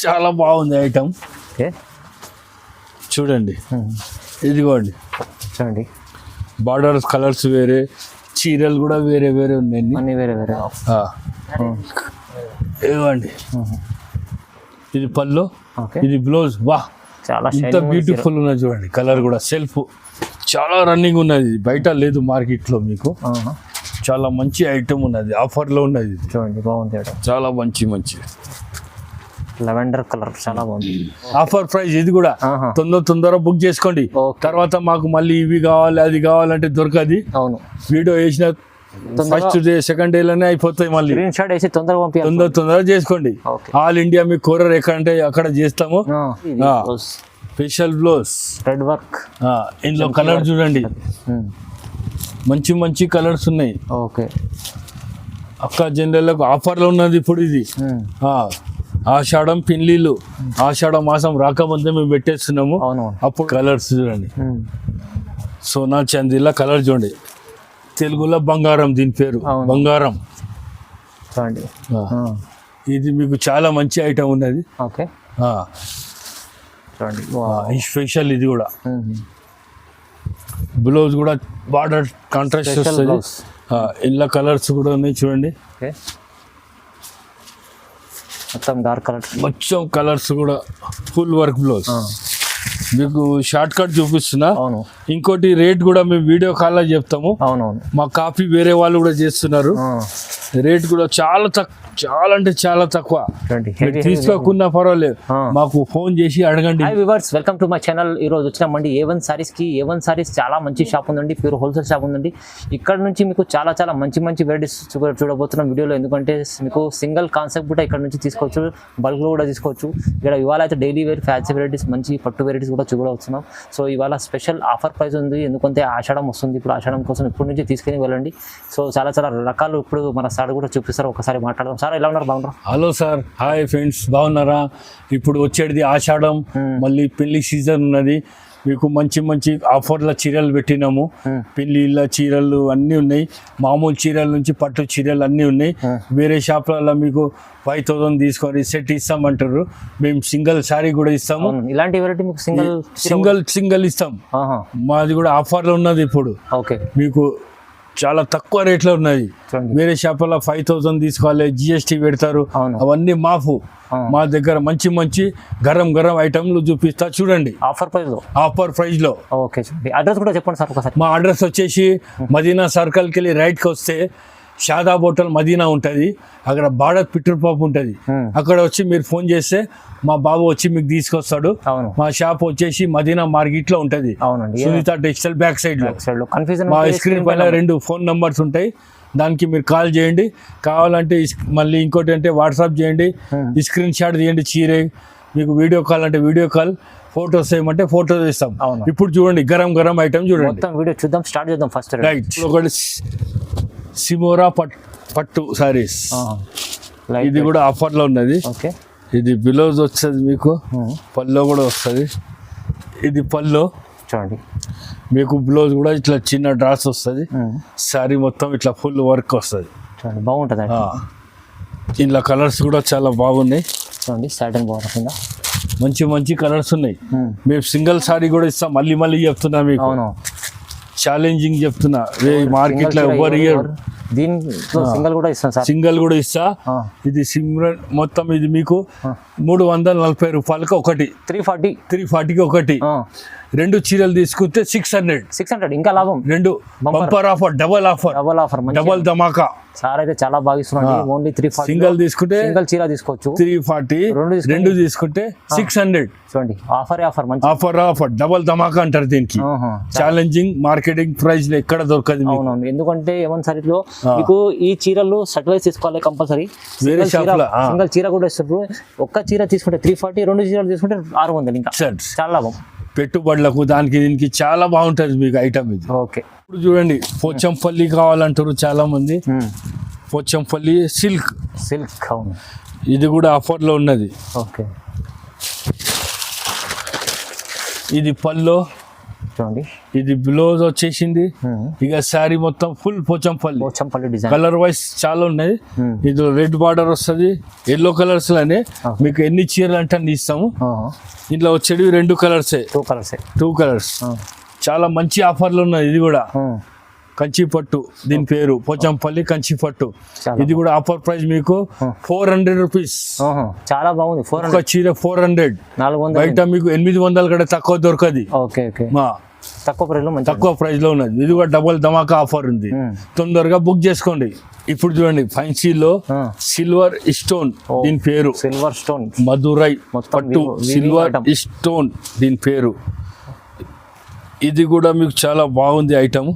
చాలా బాగుంది item. Okay చూడండి, ఇదిగోండి చూడండి, బార్డర్స్ కలర్స్ వేరే, చీరలు కూడా వేరే వేరే ఉన్నాయి. అన్ని వేరే వేరే. ఇదిగోండి, ఇది పళ్ళు, ఓకే ఇది బ్లౌజ్. వా చాలా ఇంత బ్యూటిఫుల్ ఉన్నది చూడండి. కలర్ కూడా సెల్ఫ్ చాలా రన్నింగ్ ఉన్నది, బయట లేదు మార్కెట్లో. మీకు చాలా మంచి ఐటమ్ ఉన్నది, ఆఫర్లో ఉన్నది. చూడండి బాగుంది ఐటమ్, చాలా మంచి లెవెండర్ కలర్ చాలా బాగుంది. ఆఫర్ ప్రైస్ ఇది కూడా. తొందర బుక్ చేసుకోండి, తర్వాత మాకు మళ్ళీ ఇవి కావాలి అది కావాలంటే దొరకది. అవును, వీడియో వేసిన ఫస్ట్ డే సెకండ్ డేలోనే అయిపోతాయి. మళ్ళీ స్క్రీన్ షాట్ వేసి తొందరగా చేసుకోండి. ఆల్ ఇండియా మీకు కొరియర్ ఎక్కడంటే అక్కడ చేస్తాము. స్పెషల్ బ్లౌజ్ రెడ్ వర్క్, ఇందులో కలర్ చూడండి, మంచి కలర్స్ ఉన్నాయి. ఓకే అక్క జనరల్ ఆఫర్లో ఉన్నది ఇప్పుడు ఇది. ఆషాఢం పిన్లీలు, ఆషాఢ మాసం రాకముందే మేము పెట్టేస్తున్నాము. అప్పుడు కలర్స్ చూడండి, సోనా చందీలా కలర్ చూడండి, తెలుగులో బంగారం, దీని పేరు బంగారం. ఇది మీకు చాలా మంచి ఐటమ్ ఉన్నది. ఓకే చూడండి, స్పెషల్ ఇది కూడా. బ్లౌజ్ కూడా బార్డర్ కాంట్రాస్ట్ వస్తుంది. ఇలా కలర్స్ కూడా ఉన్నాయి చూడండి, మొత్తం డార్క్ కలర్స్, మొత్తం కలర్స్ కూడా ఫుల్ వర్క్ బ్లౌజ్. మీకు షార్ట్ కట్ చూపిస్తున్నా. ఇంకోటి రేట్ కూడా మేము వీడియో కాల్లో చెప్తాము. మా కాపీ వేరే వాళ్ళు కూడా చేస్తున్నారు. రేట్ కూడా చాలా అంటే చాలా తక్కువ. తీసుకోకున్నా పర్వాలేదు, మాకు ఫోన్ చేసి అడగండి. Welcome to my channel. ఈ రోజు వచ్చినామండి A1 సారీస్ కి. A1 సారీస్ చాలా మంచి షాప్ ఉందండి, ప్యూర్ హోల్సేల్ షాప్ ఉందండి. ఇక్కడ నుంచి మీకు చాలా మంచి వెరైటీస్ చూడబోతున్నాం వీడియోలో. ఎందుకంటే మీకు సింగిల్ కాన్సెప్ట్ కూడా ఇక్కడ నుంచి తీసుకోవచ్చు, బల్క్ లో కూడా తీసుకోవచ్చు. ఇక్కడ ఇవాళ అయితే డైలీ వేర్ ఫ్యాన్సీ వెరైటీస్, మంచి పట్టు వెరైటీస్ కూడా చూడవచ్చున్నాం. సో ఇవాళ స్పెషల్ ఆఫర్ ప్రైస్ ఉంది, ఎందుకంటే ఆషాఢం వస్తుంది. ఇప్పుడు ఆషాఢం కోసం ఇప్పటి నుంచి తీసుకుని వెళ్ళండి. సో చాలా రకాలు ఇప్పుడు మన సార్ కూడా చూపిస్తారు, ఒకసారి మాట్లాడదాం. సార్ ఎలా ఉన్నారు, బాగున్నారు? హలో సార్, హాయ్ ఫ్రెండ్స్, బాగున్నారా? ఇప్పుడు వచ్చేది ఆషాఢం, మళ్ళీ పెళ్లి సీజన్ ఉన్నది. మీకు మంచి ఆఫర్ల చీరలు పెట్టినాము. పెళ్లిళ్ళ చీరలు అన్నీ ఉన్నాయి, మామూలు చీరల నుంచి పట్టు చీరలు అన్నీ ఉన్నాయి. వేరే షాప్లలో మీకు 5000 తీసుకొని సెట్ ఇస్తామంటారు, మేము సింగిల్ శారీ కూడా ఇస్తాము. ఇలాంటి వెరైటీ మీకు సింగిల్ ఇస్తాం. మాది కూడా ఆఫర్లో ఉన్నది ఇప్పుడు. ఓకే, మీకు చాలా తక్కువ రేట్లో ఉన్నది. వేరే షాపులో 5000 తీసుకోవాలి, GST పెడతారు, అవన్నీ మాఫు. మా దగ్గర మంచి గరం ఐటమ్లు చూపిస్తా చూడండి, ఆఫర్ ప్రైస్ లో. ఓకే, అడ్రస్ కూడా చెప్పండి సార్ ఒకసారి. మా అడ్రస్ వచ్చేసి మదీనా సర్కిల్కి వెళ్ళి రైట్కి వస్తే షాదాబ్ హోటల్ మదీనా ఉంటుంది, అక్కడ భారత్ పెట్రోల్ పంప్ ఉంటుంది. అక్కడ వచ్చి మీరు ఫోన్ చేస్తే మా బాబు వచ్చి మీకు తీసుకొస్తాడు. మా షాప్ వచ్చేసి మదీనా మార్కెట్ లో ఉంటది, సునీత టెక్స్టైల్ బ్యాక్ సైడ్ లో. మా స్క్రీన్ పైన 2 ఫోన్ నంబర్స్ ఉంటాయి, దానికి మీరు కాల్ చేయండి. కావాలంటే మళ్ళీ ఇంకోటి అంటే వాట్సాప్ చేయండి, స్క్రీన్ షాట్ తీయండి చీరే. మీకు వీడియో కాల్ అంటే వీడియో కాల్, ఫోటోస్ ఏమంటే ఫోటోస్ ఇస్తాం. ఇప్పుడు చూడండి గరం ఐటమ్ చూడండి, వీడియో చూద్దాం, స్టార్ట్ చేద్దాం. ఫస్ట్ రైట్, ఒకటి సిమోరా పట్టు సారీస్, ఇది కూడా ఆఫర్లో ఉన్నది. ఇది బ్లౌజ్ వస్తుంది, మీకు పల్లో కూడా వస్తుంది. ఇది పల్లో చూడండి, మీకు బ్లౌజ్ కూడా ఇట్లా చిన్న డ్రాస్ వస్తుంది. శారీ మొత్తం ఇట్లా ఫుల్ వర్క్ వస్తుంది, బాగుంటుంది. ఇందులో కలర్స్ కూడా చాలా బాగున్నాయి చూడండి, సాటిన్ బాగుంటుంది, మంచి కలర్స్ ఉన్నాయి. మేము సింగిల్ శారీ కూడా ఇస్తాం, మళ్ళీ చెప్తున్నా మీకు, ఛాలెంజింగ్ చెప్తున్నా. మార్కెట్ లో ఎవరు ఇయ్యరు, సింగిల్ కూడా ఇస్తా. ఇది సిమ్రన్ మొత్తం ఇది మీకు 340 రూపాయలకి ఒకటి, 340కి ఒకటి. 2 చీరలు తీసుకుంటే 600 ఇంకా లాభం. 2 bumper offer, double offer, double ధమాకా. సార్ అయితే చాలా బాగా ఇస్తున్నాడు. ఓన్లీ 340, సింగిల్ తీసుకుంటే సింగిల్ చీర తీసుకోవచ్చు 340, 2 తీసుకుంటే 600. చూడండి, ఆఫర్ డబల్ ధమాకా అంటారు దీనికి. ఛాలెంజింగ్ మార్కెటింగ్ ప్రైస్ లో ఎక్కడ దొరకదు. అవునవును, ఎందుకంటే ఏమన్నా సారీలో మీకు ఈ చీరలు సర్టిఫైస్ తీసుకోవాలి కంపల్సరీ. సింగిల్ చీర కూడా ఇస్తారు. ఒక్క చీర తీసుకుంటే 340, 2 చీరలు తీసుకుంటే 600. ఇంకా చాలా లాభం. పెట్టుబడులకు దానికి దీనికి చాలా బాగుంటుంది మీకు ఐటమ్ ఇది. ఓకే, ఇప్పుడు చూడండి, పోచంపల్లి కావాలంటారు చాలా మంది. పోచంపల్లి సిల్క్, అవును, ఇది కూడా ఆఫర్లో ఉన్నది. ఓకే, ఇది పల్లో, చూడండి ఇది బ్లౌజ్ వచ్చేసింది. ఇక శారీ మొత్తం full Pochampally Pochampally design. Colour wise చాలా ఉన్నాయి. ఇది రెడ్ బార్డర్ వస్తుంది, ఎల్లో కలర్స్ లోనే మీకు ఎన్ని చీరలు అంటే అన్ని ఇస్తాము. ఇంట్లో వచ్చేవి 2 కలర్సే, 2 కలర్స్. చాలా మంచి ఆఫర్లు ఉన్నాయి. ఇది కూడా కంచి పట్టు, దీని పేరు పోచంపల్లి కంచి పట్టు. ఇది కూడా ఆఫర్ ప్రైస్ మీకు 400 రూపీస్. చాలా బాగుంది. ఒక చీర 400, 400 బయట మీకు 800 కంటే తక్కువ దొరకది. తక్కువ ప్రైస్ లో ఉన్నది. ఇది కూడా డబుల్ ధమాకా ఆఫర్ ఉంది, తొందరగా బుక్ చేసుకోండి. ఇప్పుడు చూడండి ఫ్యాన్సీలో సిల్వర్ స్టోన్, దీని పేరు సిల్వర్ స్టోన్ మధురై పట్టు సిల్వర్ స్టోన్, దీని పేరు. ఇది కూడా మీకు చాలా బాగుంది ఐటమ్.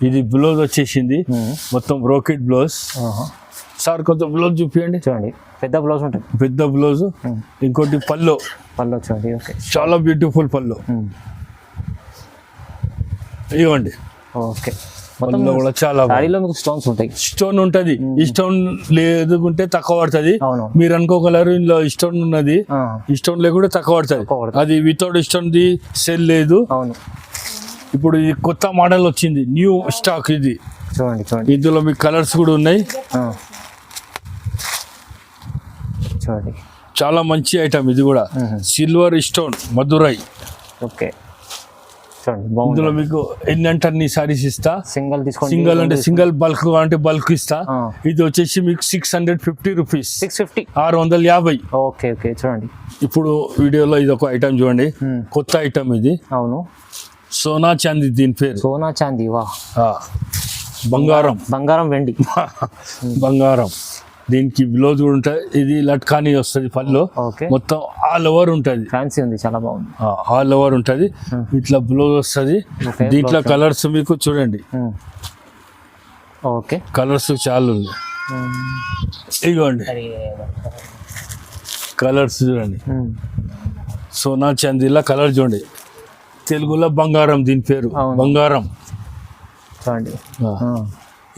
ఇది బ్లౌజ్ వచ్చేసింది మొత్తం బ్రోకెట్ బ్లౌజ్. సార్ కొంచెం బ్లౌజ్ చూపించండి. చూడండి పెద్ద బ్లౌజ్ ఉంటుంది, పెద్ద బ్లౌజ్. ఇంకోటి పల్లో చూడండి. ఓకే, చాలా బ్యూటిఫుల్ పల్లో. ఇవ్వండి. ఓకే, పల్లో కూడా చాలా స్టోన్స్ ఉంటాయి. స్టోన్ ఉంటది. ఈ స్టోన్ లేదుకుంటే తక్కువ పడుతుంది. మీరు అనుకోగలరు ఇందులో స్టోన్ ఉన్నది, ఈ స్టోన్ లేకుండా తక్కువ పడుతుంది. అది వితౌట్ స్టోన్ ది సెల్ లేదు. ఇప్పుడు ఇది కొత్త మోడల్ వచ్చింది, న్యూ స్టాక్ ఇది. చూడండి ఇందులో మీకు కలర్స్ కూడా ఉన్నాయి. చూడండి చాలా మంచి ఐటమ్. ఇది కూడా సిల్వర్ స్టోన్ మధురై. ఓకే, చూడండి ఇందులో మీకు ఎన్ని అంటే అన్ని సారీస్ ఇస్తా. సింగిల్ అంటే సింగిల్, బల్క్ అంటే బల్క్ ఇస్తా. ఇది వచ్చేసి మీకు 650 రూపీస్, 650. ఓకే ఓకే, చూడండి ఇప్పుడు వీడియోలో ఇది ఒక ఐటమ్ చూడండి, కొత్త ఐటమ్ ఇది. అవును, సోనా చాందీ, దీని పేరు సోనా చాందీ. వా, బంగారం వెండి. బంగారం. దీనికి బ్లౌజ్ కూడా ఉంటుంది. ఇది లట్కానీ వస్తుంది పళ్ళు, మొత్తం ఆల్ ఓవర్ ఉంటుంది. ఫ్యాన్సీ ఉంది, చాలా బాగుంది. ఆల్ ఓవర్ ఉంటుంది. ఇట్లా బ్లౌజ్ వస్తుంది. దీంట్లో కలర్స్ మీకు చూడండి. ఓకే, కలర్స్ చాలా ఉంది. ఇదిగోండి కలర్స్ చూడండి. సోనా చాందీలా కలర్ చూడండి. తెలుగులో బంగారం, దీని పేరు బంగారం.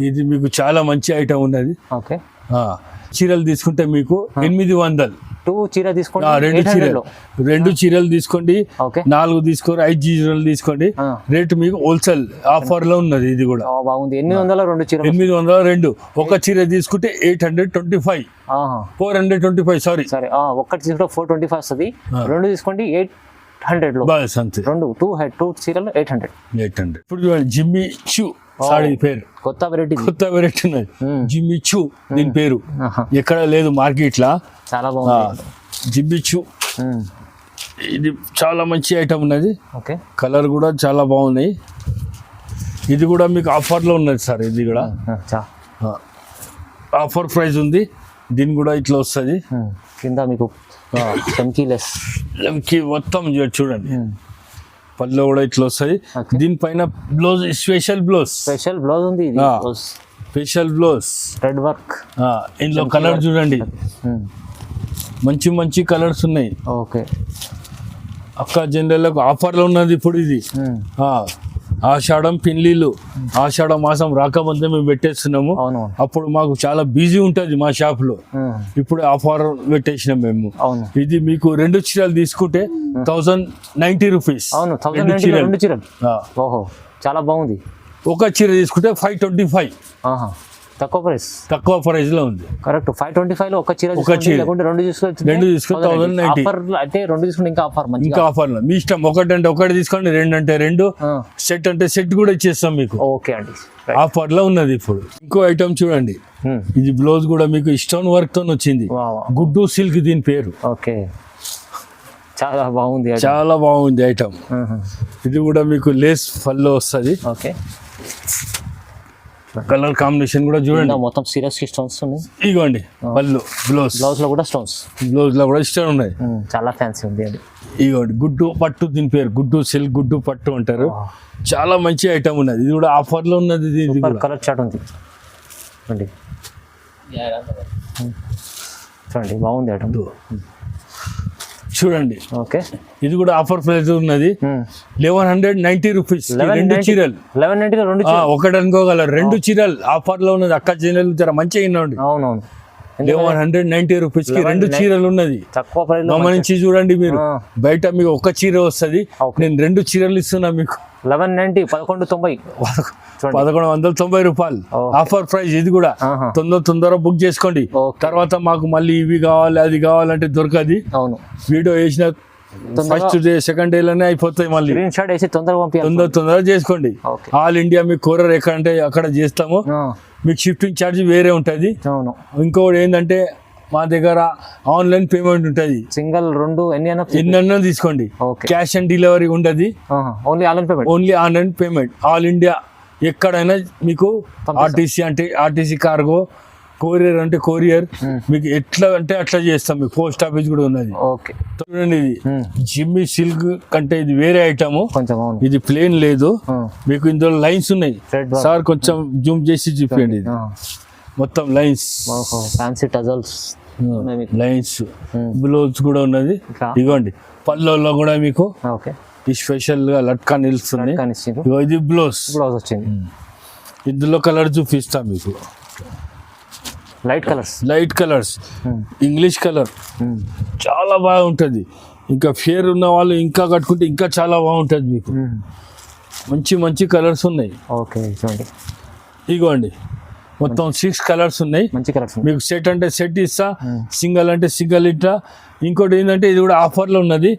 ఇది మీకు చాలా మంచి ఐటమ్ ఉన్నది. ఓకే, చీరలు తీసుకుంటే మీకు 800. 2 చీర తీసుకోండి, 2 చీరలు తీసుకోండి, 4 తీసుకోండి, 5 చీరలు తీసుకోండి. రేట్ మీకు హోల్సేల్ ఆఫర్ లో ఉన్నది. ఇది కూడా బాగుంది. 800 ఒక చీర తీసుకుంటే 825, 425. సారీ, ఒక్కటి తీసుకుంటే 425 వస్తుంది. 2 తీసుకోండి 800 లో. అంతే. 2 చీరలు 800. ఇప్పుడు చూడండి జిమ్మి చూ సారీ పేరు, కొత్త వెరైటీ ఉన్నది. జిమ్మి చూ, దీని పేరు ఎక్కడ లేదు మార్కెట్ లా. చాలా బాగుంది జిమ్మి చూ. ఇది చాలా మంచి ఐటమ్ ఉన్నది. ఓకే, కలర్ కూడా చాలా బాగున్నాయి. ఇది కూడా మీకు ఆఫర్ లో ఉన్నది సార్. ఇది కూడా ఆఫర్ ప్రైస్ ఉంది. దీని కూడా ఇట్లా వస్తుంది. కింద మీకు చమ్కీ మొత్తం చూడండి. పళ్ళు కూడా ఇట్లా వస్తుంది. దీనిపైన బ్లౌజ్ స్పెషల్ బ్లౌజ్ ఉంది. Special blouse red work. ఇందులో కలర్ చూడండి, మంచి మంచి కలర్స్ ఉన్నాయి. ఓకే, అక్క జనరల్ ఆఫర్లో ఉన్నది ఇప్పుడు. ఇది ఆషాఢం పిన్లీలు, ఆషాఢ మాసం రాకముందే మేము పెట్టేస్తున్నాము. అప్పుడు మాకు చాలా బిజీ ఉంటుంది మా షాప్ లో. ఇప్పుడు ఆఫర్ పెట్టేసినాం మేము. ఇది మీకు 2 చీరలు తీసుకుంటే 1090 రూపీస్. 2 చీరలు. ఓహో, చాలా బాగుంది. ఒక చీర తీసుకుంటే 525. తక్కువ ప్రైస్ లో ఉంది. కరెక్ట్, 525 లో ఒక చీర లేకుంటే 2 తీసుకుంటే 1090. అంటే 2 తీసుకుంటే ఇంకా ఆఫర్ మీ ఇష్టం. ఒకటి అంటే ఒకటి తీసుకోండి, 2 అంటే 2, సెట్ అంటే సెట్ కూడా ఇచ్చేస్తాం మీకు. ఓకే అండి, ఆఫర్ లో ఉన్నది. ఇప్పుడు ఇంకో ఐటమ్ చూడండి. ఇది బ్లౌజ్ కూడా మీకు స్టోన్ వర్క్ తో వచ్చింది, గుడ్డు సిల్క్, దీని పేరు. ఓకే, చాలా బాగుంది ఐటమ్. ఇది కూడా మీకు లేస్ పళ్ళు వస్తుంది. ఓకే, కలర్ కాంబినేషన్ కూడా చూడండి. మొత్తం సీరియస్ స్టోన్స్ ఉన్నాయి. ఇగోండి పళ్ళు, బ్లౌజ్ లో కూడా స్టోన్స్, స్టోన్ ఉన్నాయి. చాలా ఫ్యాన్సీ ఉంది అది. ఇగోండి గుడ్డు పట్టు, దీని పేరు గుడ్డు సిల్క్, గుడ్డు పట్టు అంటారు. చాలా మంచి ఐటమ్ ఉన్నది. ఇది కూడా ఆఫర్ లో ఉన్నది. కలర్ చాట్ ఉంది చూడండి, బాగుంది ఐటమ్. చూడండి. ఓకే, ఇది కూడా ఆఫర్ ప్రైస్ ఉన్నది. 1190 రూపీస్. 2 చీరలు 1190. ఒకటి అనుకోగలరు. 2 చీరలు ఆఫర్ లో ఉన్నది. అక్క చీరలు జర మంచిగా వినండి. అవునవును, 1190 రూపీస్ కి 2 చీరలు ఉన్నది. తక్కువ ప్రైస్ గమనించి చూడండి మీరు. బయట మీకు ఒక చీర వస్తుంది, నేను 2 చీరలు ఇస్తున్నా మీకు. 1190 1190 1190 రూపాయలు ఆఫర్ ప్రైస్. ఇది కూడా తొందర బుక్ చేసుకోండి. తర్వాత మాకు మళ్ళీ ఇవి కావాలి అది కావాలంటే దొరకది. అవును, వీడియో వేసిన ఫస్ట్ డే సెకండ్ డే లోనే అయిపోతాయి. మళ్ళీ స్క్రీన్ షాట్ వేసి తొందరగా చేసుకోండి. ఆల్ ఇండియా మీకు కొరియర్ ఎక్కడంటే అక్కడ చేస్తాము. మీకు షిఫ్టింగ్ ఛార్జ్ వేరే ఉంటుంది. ఇంకొకటి ఏంటంటే మా దగ్గర ఆన్లైన్ పేమెంట్ ఉంటుంది. సింగిల్ 2 ఎన్నైనా తీసుకోండి. క్యాష్ ఆన్ డెలివరీ ఉండదు. Only online payment. All India ఎక్కడైనా మీకు ఆర్టీసీ అంటే ఆర్టీసీ కార్గో, కొరియర్ అంటే కొరియర్, మీకు ఎట్లా అంటే అట్లా చేస్తాం. మీకు పోస్ట్ ఆఫీస్ కూడా ఉన్నది. చూడండి, ఇది జిమ్మి సిల్క్ కంటే ఇది వేరే ఐటమ్. ఇది ప్లేన్ లేదు, మీకు ఇందులో లైన్స్ ఉన్నాయి. సార్ కొంచెం జూమ్ చేసి చూపించండి. ఇది మొత్తం lines, fancy tassels, lines, blouse కూడా ఉన్నది. ఇదిగోండి, పళ్ళలో కూడా మీకు స్పెషల్ గా లట్కా నిలుస్తుంది. ఇది బ్లౌజ్ వచ్చింది. ఇందులో కలర్ చూపిస్తా మీకు. లైట్ కలర్స్, ఇంగ్లీష్ కలర్, చాలా బాగుంటుంది. ఇంకా ఫేర్ ఉన్న వాళ్ళు ఇంకా కట్టుకుంటే ఇంకా చాలా బాగుంటుంది. మీకు మంచి కలర్స్ ఉన్నాయి. ఇగోండి, మొత్తం 6 కలర్స్ ఉన్నాయి. మీకు సెట్ అంటే సెట్ ఇస్తా, సింగల్ అంటే సింగల్ ఇట్లా. ఇంకోటి ఏంటంటే ఇది కూడా ఆఫర్ లో ఉన్నది.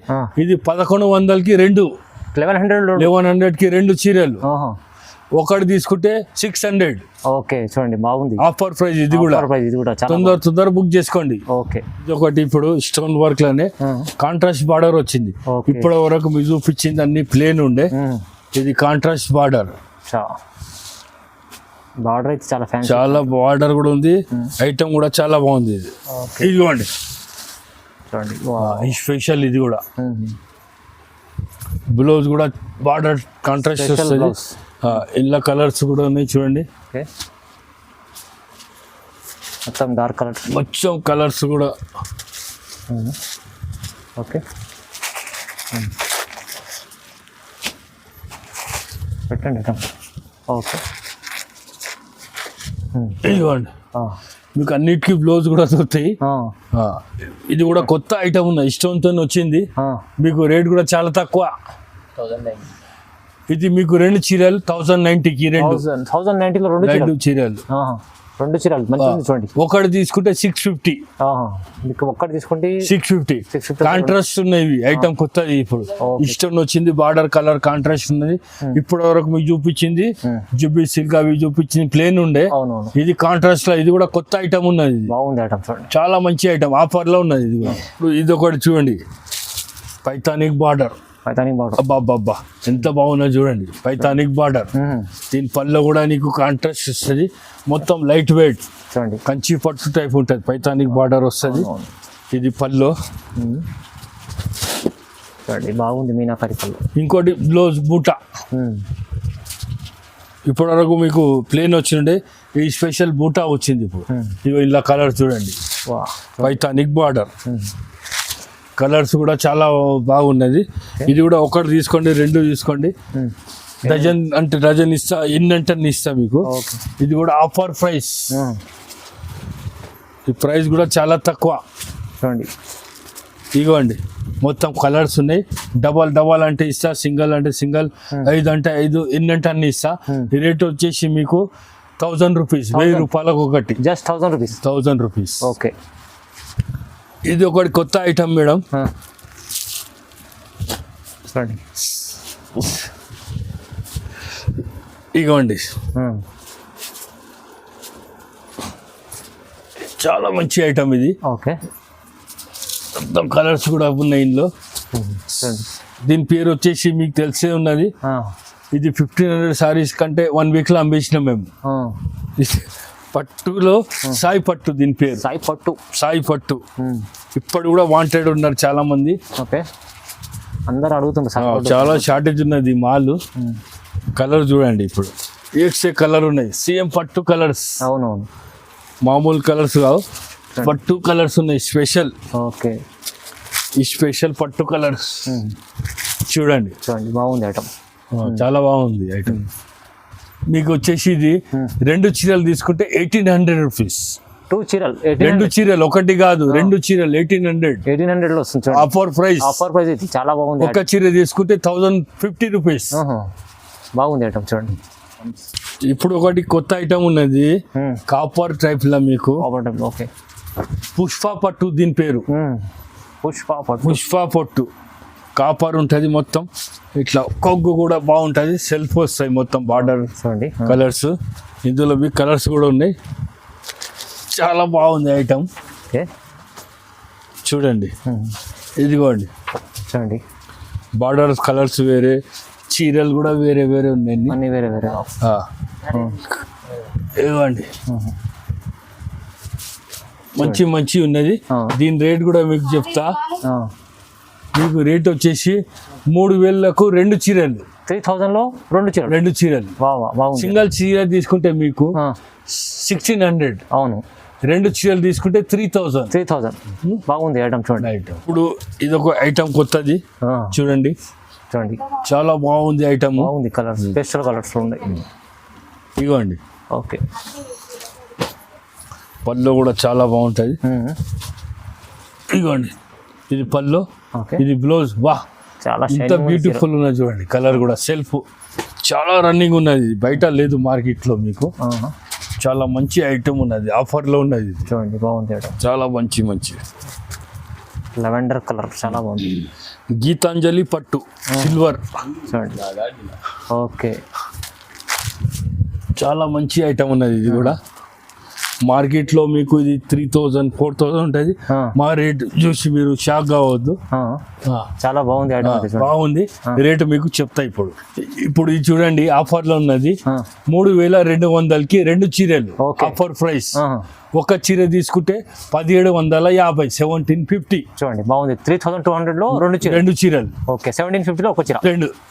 ఇది 1100కి 2, 1100కి 2 చీరలు. ఒకటి తీసుకుంటే 600. చూడండి, బాగుంది ఆఫర్ ప్రైస్. ఇది కూడా తొందర బుక్ చేసుకోండి. ఇది ఒకటి ఇప్పుడు స్టోన్ వర్క్ లోనే కాంట్రాస్ట్ బార్డర్ వచ్చింది. ఇప్పటి వరకు మీరు చూపించింది అన్ని ప్లేన్ ఉండే, ఇది కాంట్రాస్ట్ బార్డర్. బార్డర్ అయితే చాలా బార్డర్ కూడా ఉంది. ఐటమ్ కూడా చాలా బాగుంది. ఇది ఇదిగోండి, స్పెషల్. ఇది కూడా బ్లౌజ్ కూడా బార్డర్ కాంట్రాస్ట్ వస్తుంది. ఇలా కలర్స్ కూడా ఉన్నాయి చూడండి. మొత్తం డార్క్ కలర్స్, మొత్తం కలర్స్ కూడా. పెట్టండి. ఇదిగోండి, మీకు అన్నిటికీ బ్లౌజ్ కూడా దొరుకుతాయి. ఇది కూడా కొత్త ఐటమ్ ఉన్నది, ఇష్టంతో వచ్చింది. మీకు రేట్ కూడా చాలా తక్కువ. ఇది మీకు 2 చీరలు 1090కి 2 చీరలు. చూడండి, ఒకటి తీసుకుంటే 650. ఒక్కటి తీసుకుంటే 650. కాంట్రాస్ట్ ఉన్నాయి ఐటమ్ కొత్తది. ఇప్పుడు ఇష్టం వచ్చింది. బార్డర్ కలర్ కాంట్రాస్ట్ ఉన్నది. ఇప్పటి వరకు మీకు చూపించింది జుబ్బీ సిల్క్ అవి చూపించింది ప్లేన్ ఉండే. ఇది కాంట్రాస్ట్ లో, ఇది కూడా కొత్త ఐటమ్ ఉన్నది. బాగుంది ఐటమ్, చాలా మంచి ఐటమ్, ఆఫర్ లో ఉన్నది. ఇది ఇప్పుడు ఇది ఒకటి చూడండి, పైథానిక్ బార్డర్. అబ్బా ఎంత బాగున్నా చూడండి, పైథానిక్ బార్డర్. దీని పళ్ళు కూడా నీకు కాంట్రాస్ట్ వస్తుంది. మొత్తం లైట్ వెయిట్ చూడండి, కంచి పట్టు టైప్ ఉంటుంది. పైథానిక్ బార్డర్ వస్తుంది. ఇది పళ్ళు చూడండి, బాగుంది మీనాకరి పళ్ళు. ఇంకోటి బ్లౌజ్ బూటా. ఇప్పటి వరకు మీకు ప్లేన్ వచ్చిండే, ఈ స్పెషల్ బూటా వచ్చింది. ఇప్పుడు ఇలా కలర్ చూడండి, పైథానిక్ బార్డర్. కలర్స్ కూడా చాలా బాగున్నది. ఇది కూడా ఒకటి తీసుకోండి, 2 తీసుకోండి. డజన్ అంటే డజన్ ఇస్తా, ఎన్నంటే ఇస్తా మీకు. ఇది కూడా ఆఫర్ ప్రైస్. ఈ ప్రైస్ కూడా చాలా తక్కువ. చూడండి, ఇగోండి, మొత్తం కలర్స్ ఉన్నాయి. డబల్ అంటే ఇస్తా, సింగల్ అంటే సింగల్, 5 అంటే 5, ఎన్నంటే అన్ని ఇస్తా. ఈ రేట్ వచ్చేసి మీకు 1000 రూపీస్, 1000 రూపాయలకు ఒకటి. Just 1000 rupees. ఓకే, ఇది ఒకటి కొత్త ఐటమ్ మేడం. ఇగోండి, చాలా మంచి ఐటమ్ ఇది. మొత్తం కలర్స్ కూడా ఉన్నాయి ఇందులో. దీని పేరు వచ్చేసి మీకు తెలిసే ఉన్నది. ఇది 1500 సారీస్ కంటే 1 వీక్ లో అమ్మేసినాం మేము. పట్టులో సాయి పట్టు, దీని పేరు సాయి పట్టు. ఇప్పుడు కూడా వాంటెడ్ ఉన్నారు చాలా మంది. అందరు అడుగుతున్నారు, చాలా షార్టేజ్ ఉన్నది మాల్. కలర్ చూడండి, ఇప్పుడు ఏక్సే కలర్ ఉన్నాయి. సేమ్ పట్టు కలర్స్. అవునవును, మామూలు కలర్స్ కావు, పట్టు కలర్స్ ఉన్నాయి. స్పెషల్ ఈ స్పెషల్ పట్టు కలర్స్ చూడండి. బాగుంది ఐటమ్, చాలా బాగుంది ఐటమ్. మీకు వచ్చేసి ఇది 2 చీరలు తీసుకుంటే 1800 రూపీస్. 2 చీరలు రెండు చీరలు, ఒకటి కాదు రెండు చీరలు 1800 లో వస్తుంది చూడండి. Offer price. ఆఫర్ ప్రైస్ ఇది చాలా బాగుంది. ఒక చీర తీసుకుంటే 1050 రూపీస్. బాగుంది ఐటమ్ చూడండి. ఇప్పుడు ఒకటి కొత్త ఐటమ్ ఉన్నది కాపర్ టైప్ లా మీకు. ఓకే, పుష్ప పట్టు దీని పేరు. పుష్ప పట్టు కాపర్ ఉంటుంది మొత్తం. ఇట్లా కొగ్గు కూడా బాగుంటుంది. సెల్ఫ్ వస్తాయి మొత్తం బార్డర్ చూడండి. కలర్స్. ఇందులో మీ కలర్స్ కూడా ఉన్నాయి. చాలా బాగుంది ఐటమ్. ఓకే చూడండి, ఇదిగోండి చూడండి. బార్డర్ కలర్స్ వేరే, చీరలు కూడా వేరే వేరే ఉన్నాయి. అన్ని వేరే వేరే. ఇదిగోండి మంచి మంచి ఉన్నది. దీని రేట్ కూడా మీకు చెప్తా. మీకు రేట్ వచ్చేసి 3000కు రెండు చీరలు. 3000 లో రెండు చీరలు. సింగిల్ చీర తీసుకుంటే మీకు 1600. అవును. రెండు చీరలు తీసుకుంటే 3000. బాగుంది ఐటమ్ చూడండి. ఐటమ్ ఇప్పుడు ఇదొక ఐటమ్ కొత్తది చూడండి. చాలా బాగుంది ఐటమ్. బాగుంది కలర్స్, స్పెషల్ కలర్స్ ఉన్నాయి. ఇదిగోండి. ఓకే, పళ్ళు కూడా చాలా బాగుంటుంది. ఇదిగోండి, ఇది పళ్ళు, ఇది బ్లౌజ్. వా, చాలా ఎంత బ్యూటిఫుల్ ఉన్నది చూడండి. కలర్ కూడా సెల్ఫ్ చాలా రన్నింగ్ ఉన్నది. బయట లేదు మార్కెట్లో మీకు. చాలా మంచి ఐటమ్ ఉన్నది. ఆఫర్లో ఉన్నది చూడండి. బాగుంది ఐటమ్, చాలా మంచి లెవెండర్ కలర్ చాలా బాగుంది. గీతాంజలి పట్టు సిల్వర్ చూడండి. ఓకే, చాలా మంచి ఐటమ్ ఉన్నది. ఇది కూడా మార్కెట్లో మీకు ఇది 3000 4000 ఉంటుంది. మా రేట్ చూసి మీరు షాక్ కావద్దు. చాలా బాగుంది ఐటమ్. బాగుంది. రేటు మీకు చెప్తా. ఇప్పుడు ఇది చూడండి, ఆఫర్లో ఉన్నది. 3200కి రెండు చీరలు. Offer price. ఒక చీర తీసుకుంటే 1750, 1750. చూడండి, బాగుంది. 3200 లో రెండు చీరలు. ఓకే, 1750 లో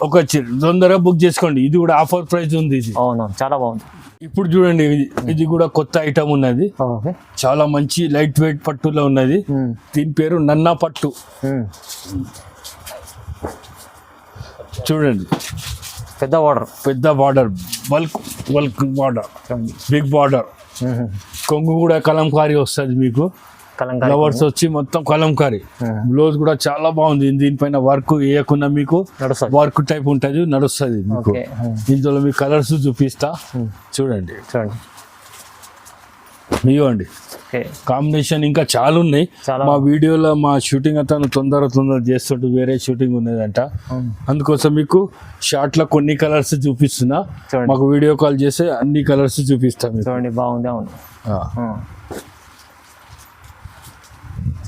ఒక చీర. తొందరగా బుక్ చేసుకోండి. ఇది కూడా ఆఫర్ ప్రైస్ ఉంది. ఇది అవును, చాలా బాగుంది. ఇప్పుడు చూడండి, ఇది కూడా కొత్త ఐటమ్ ఉన్నది. చాలా మంచి లైట్ వెయిట్ పట్టులో ఉన్నది. దీని పేరు నన్నా పట్టు. చూడండి, పెద్ద border, bulk border, big border. కొంగు కూడా కలంకారీ వస్తుంది మీకు. ఫ్లవర్స్ వచ్చి మొత్తం కలంకారీ. బ్లౌజ్ కూడా చాలా బాగుంది. దీనిపైన వర్క్ వేయకుండా మీకు వర్క్ టైప్ ఉంటుంది, నడుస్తుంది మీకు. ఇందులో మీ కలర్స్ చూపిస్తా. చూడండి. ఇవ్వండి కాంబినేషన్ ఇంకా చాలా ఉన్నాయి. మా వీడియోలో మా షూటింగ్ అతను తొందర చేస్తుంటూ వేరే షూటింగ్ ఉన్నదంట. అందుకోసం మీకు షార్ట్ లో కొన్ని కలర్స్ చూపిస్తున్నా. మాకు వీడియో కాల్ చేస్తే అన్ని కలర్స్ చూపిస్తాం. చూడండి, బాగుంది. అవును,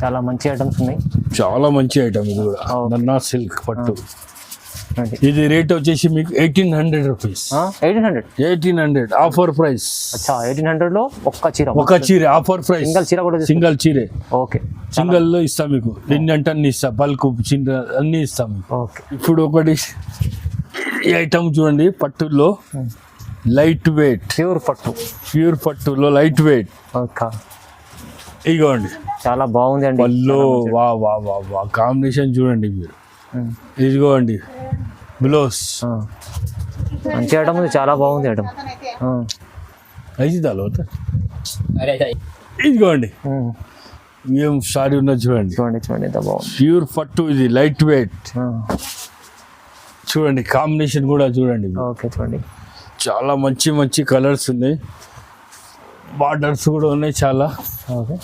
చాలా మంచి ఐటమ్స్ ఉన్నాయి. చాలా మంచి ఐటమ్. ఇది కూడా నన్నా సిల్క్ పట్టు. ఇది రేట్ వచ్చేసి మీకు 1800 రూపీస్. 1800 offer price. 1800 లో ఒక చీర ఆఫర్ ప్రైస్. సింగల్ చీరే. ఓకే, సింగల్ లో ఇస్తా మీకు. ఎన్ని అంటే అన్ని ఇస్తా. బల్క్ చిన్న అన్ని ఇస్తా మీకు. ఇప్పుడు ఒకటి ఈ ఐటమ్ చూడండి, పట్టులో లైట్ వెయిట్, ప్యూర్ పట్టులో లైట్ వెయిట్. ఇగోండి, చాలా బాగుంది అండి. పళ్ళు వా కాంబినేషన్ చూడండి మీరు. ఇదిగోండి బ్లౌజ్. మంచి ఐటమ్ ఉంది, చాలా బాగుంది ఐటమ్. ఇదిగోండి ఏం సారీ ఉన్నది చూడండి. ఎంత బాగుంది. ప్యూర్ పట్టు, ఇది లైట్ వెయిట్. చూడండి కాంబినేషన్ కూడా చూడండి. ఓకే, చూడండి, చాలా మంచి కలర్స్ ఉన్నాయి. బార్డర్స్ కూడా ఉన్నాయి చాలా. ఓకే,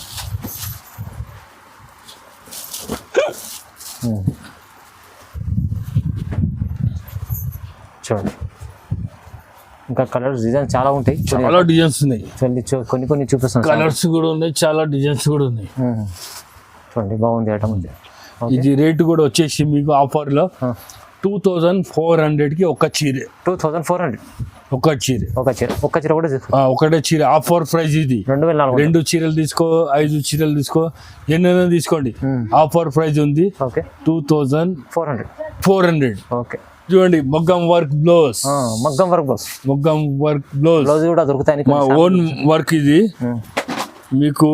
చూడండి. ఇంకా కలర్స్ డిజైన్స్ చాలా ఉంటాయి. చాలా డిజైన్స్ ఉన్నాయి. కొన్ని చూపిస్తాను. కలర్స్ కూడా ఉన్నాయి, చాలా డిజైన్స్ కూడా ఉన్నాయి. చూడండి, బాగుంది ఐటమ్ ఉంది. ఇది రేటు కూడా వచ్చేసి మీకు ఆఫర్లో 2400కి ఒక చీర. 2400 ఒక చీర కూడా ఒకటే చీర. ఆఫర్ ప్రైస్ ఇది. 2400. రెండు చీరలు తీసుకో, 5 చీరలు తీసుకో, ఎన్నైనా తీసుకోండి. ఆఫర్ ప్రైస్ ఉంది. 2400. ఓకే, చూడండి, మగ్గం వర్క్ బ్లౌజ్. కూడా దొరుకుతాయి. మా ఓన్ వర్క్ ఇది. మీకు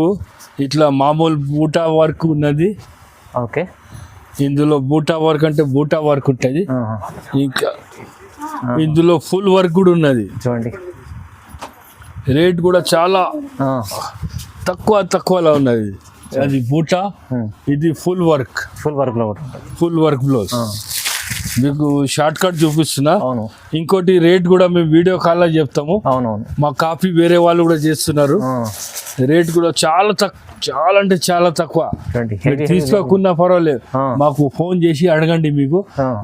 ఇట్లా మామూలు బూటా వర్క్ ఉన్నది. ఓకే, ఇందులో బూటా వర్క్ అంటే బూటా వర్క్ ఉంటుంది. ఇంకా ఇందులో ఫుల్ వర్క్ కూడా ఉన్నది. చూడండి, రేట్ కూడా చాలా తక్కువలో ఉన్నది. అది బూటా, ఇది ఫుల్ వర్క్ లో ఫుల్ వర్క్ బ్లౌజ్. మీకు షార్ట్ కట్ చూపిస్తున్నా. అవును. ఇంకోటి రేట్ కూడా మేము వీడియో కాల్లో చెప్తాము. అవునవును. మా కాపీ వేరే వాళ్ళు కూడా చేస్తున్నారు. రేట్ కూడా చాలా అంటే చాలా తక్కువ. మీరు తీసుకోకున్నా పర్వాలేదు, మాకు ఫోన్ చేసి అడగండి. మీకు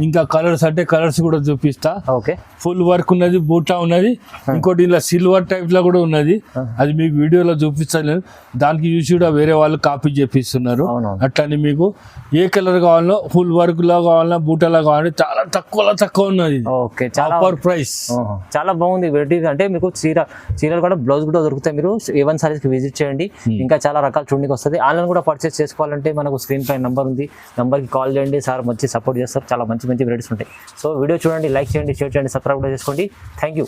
ఇంకా కలర్స్ అంటే కలర్స్ కూడా చూపిస్తా. ఓకే. ఫుల్ వర్క్ ఉన్నది, బూటా ఉన్నది. ఇంకోటి ఇలా సిల్వర్ టైప్ లో కూడా ఉన్నది. అది మీకు వీడియోలో చూపిస్తాను. దానికి చూసి కూడా వేరే వాళ్ళు కాపీ చేపిస్తున్నారు. అట్లని మీకు ఏ కలర్ కావాలో, ఫుల్ వర్క్ లో కావాలన్నా, బూటాలో కావాలంటే చాలా తక్కువ ఉన్నది. ఓకే. చాలా ఆఫర్ ప్రైస్. చాలా బాగుంది వెరైటీ. అంటే మీకు చీరలు కూడా బ్లౌజ్ కూడా దొరుకుతాయి. మీరు A1 సారీస్ కి విజిట్ చేయండి. ఇంకా చాలా రకాల చూడడానికి వస్తుంది. ఆన్లైన్ కూడా పర్చేస్ చేసుకోవాలంటే మనకు స్క్రీన్ పై నెంబర్ ఉంది, నెంబర్కి కాల్ చేయండి. సార్ మంచి సపోర్ట్ చేస్తారు. చాలా మంచి వెరైటీస్ ఉంటాయి. సో వీడియో చూడండి, లైక్ చేయండి, షేర్ చేయండి, సబ్స్క్రైబ్ కూడా చేసుకోండి. Thank you.